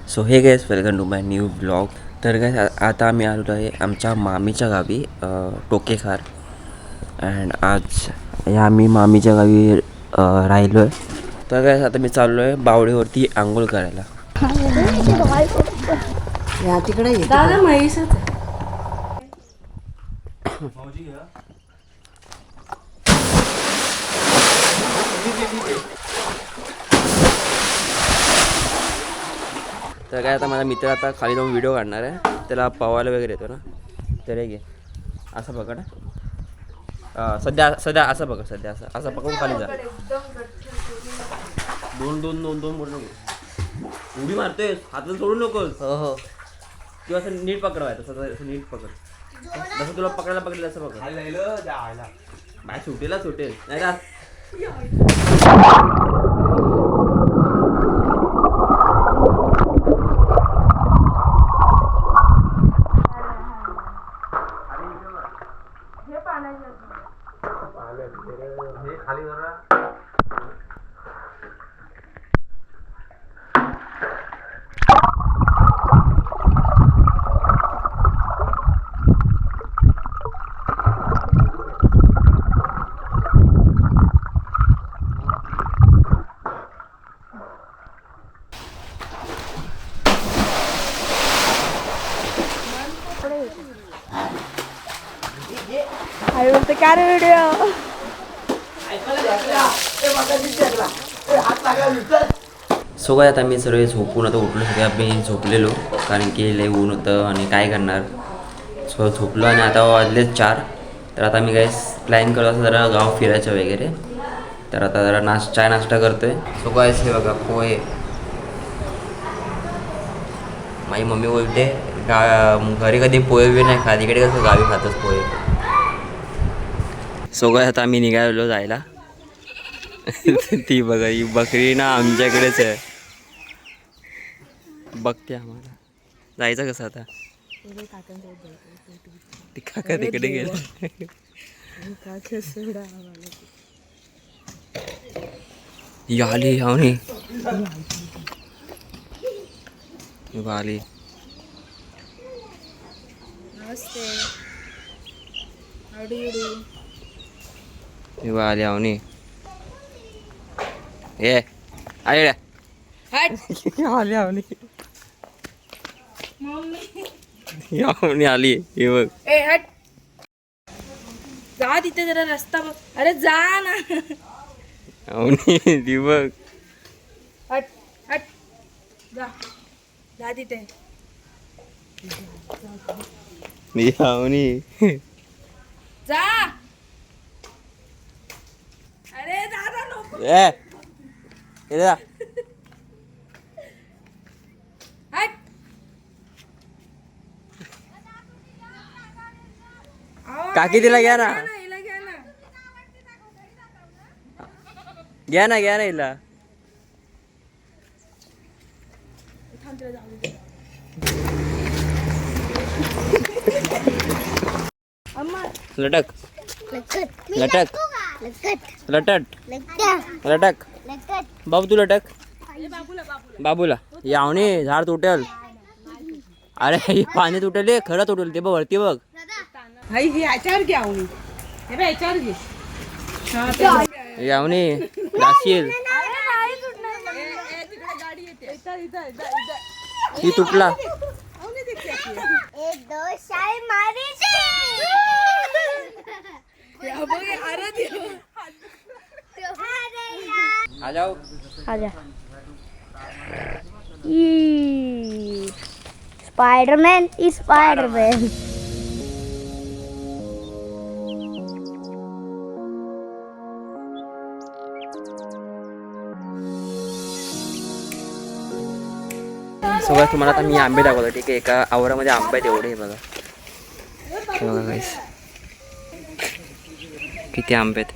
So hey guys welcome to my new blog. तर guys आता आम्ही आलो आहे आमच्या मामीच्या गावी टोकेखार. अँड आज या आम्ही मामीच्या गावी राहिलो आहे. तर गाईज आता मी चाललो आहे बावडीवरती आंघोळ करायला. तिकडे तर काय आता माझा मित्र आता खाली जाऊन व्हिडिओ काढणार आहे. त्याला पवायला वगैरे येतो ना. तर हे घे असं पकड. सध्या असं बघा. सध्या असं पकडून खाली जा. दोन पूर्ण घे. उडी मारतोय हातात सोडू नकोस. हो किंवा असं नीट पकडायचं. असं नीट पकड. जसं तुला पकडायला असं पकड. बाय सुटेल नाही का. खाली जरा काय व्हिडिओ. सो काय आता मी सर्व झोपून आता उठलो. सगळे आम्ही झोपलेलो कारण की लय ऊन होतं आणि काय करणार. सो झोपलो आणि आता वाजले 4. तर आता मी काय प्लॅन करत असं जरा गाव फिरायचं वगैरे. तर आता जरा नाश्ता करतो आहे. सो काय हे बघा पोहे. माझी मम्मी बोलते घरी कधी पोहे बी नाही खात. इकडे कसं गावी खातच पोहे. सो काय आता आम्ही निघालेलो जायला. ती बघा ही बकरी ना आमच्याकडेच आहे. बघते आम्हाला. जायचं कसं आता. ती काका तिकडे गेले. आली आली आली. नमस्ते. How do you do. आली आवनी. ए आली आली आवनी. आवनी आली. हे बघ. ए हट. जा तिथे जरा रस्ता बघ. अरे जा ना. आवनी ती बघ. हट हट. जा जा तिथे. आवनी जा. अरे दादा नको. ए जा. हट. काकी तिला घ्या ना. हिला घ्या ना. घ्या ना हिला. थांब तिला जाऊ दे. अम्मा लटक लटक लटक लटक. बाबू तू लटक. बाबूला यावणी झाड तुटेल. अरे हे पाणी तुटेल. खरं तुटेल. ते बघ वरती बघ. हाय हे याच्यावर घ्या आवनी. हे बघ याच्यावर घे. यावणी जाशील. ती तुटला. आ जाओ. आजा. Spiderman is Spiderman. सगळं तुम्हाला आता मी आंबे दाखवतो. ठीक आहे. एका आवरामध्ये आंबे आहेत एवढे. बघा हे बघा गाईस किती आंबे आहेत.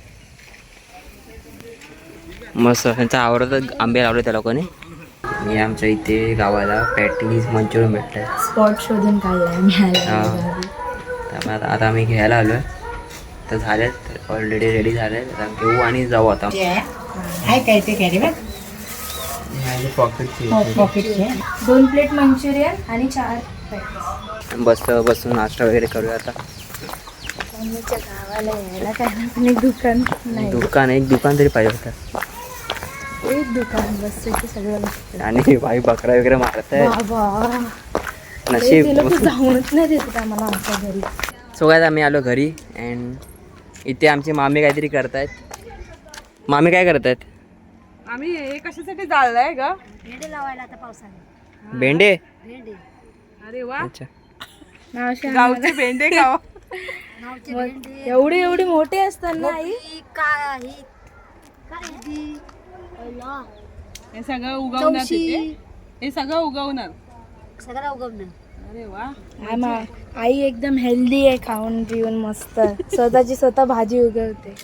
मस्त त्यांचा आवडत आंबे लावले त्या लोकांनी. मी आमच्या इथे गावाला पॅटीज मंचुरियन भेटतात. स्पॉट शोधून काढलाय. त्यामुळे आता आम्ही घ्यायला आलो आहे. तर झालेत ऑलरेडी रेडी झाले. घेऊ आणि जाऊ आता. काय ते कॅरी बॅग. पॉकेटचे 2 प्लेट मंचुरियन आणि 4 फ्राईड बसून नाश्ता वगैरे करूया आता. आमच्या गावाला यायला काय ना पण एक दुकान नाही, एक दुकान तरी पाहिजे होतं. एक दुकान बस तिथे सगळं भेटतं. आणि बाई बकरा वगैरे मारत आहे. बाबा नशीब. ते लोक जाऊनच नाही देत आम्हाला आमच्या घरी. सो काय आम्ही आलो घरी अँड इथे आमची मामी काहीतरी करतायत. मामी काय करतायत? आम्ही हे कशासाठी जाळलंय ग? भेंडे लावायला आता पावसाने. भेंडे. भेंडे अरे वा, अच्छा. मावशी गावचे भेंडे गाव. नावचे भेंडे. एवढे मोठे असतात ना आई. काय हे सगळं उगवणार तिथे. हे सगळं उगवणार. सगळं उगवणं. अरे वा, आई एकदम हेल्दी आहे, खाऊन पिऊन मस्त स्वतःची स्वतः भाजी उगवते.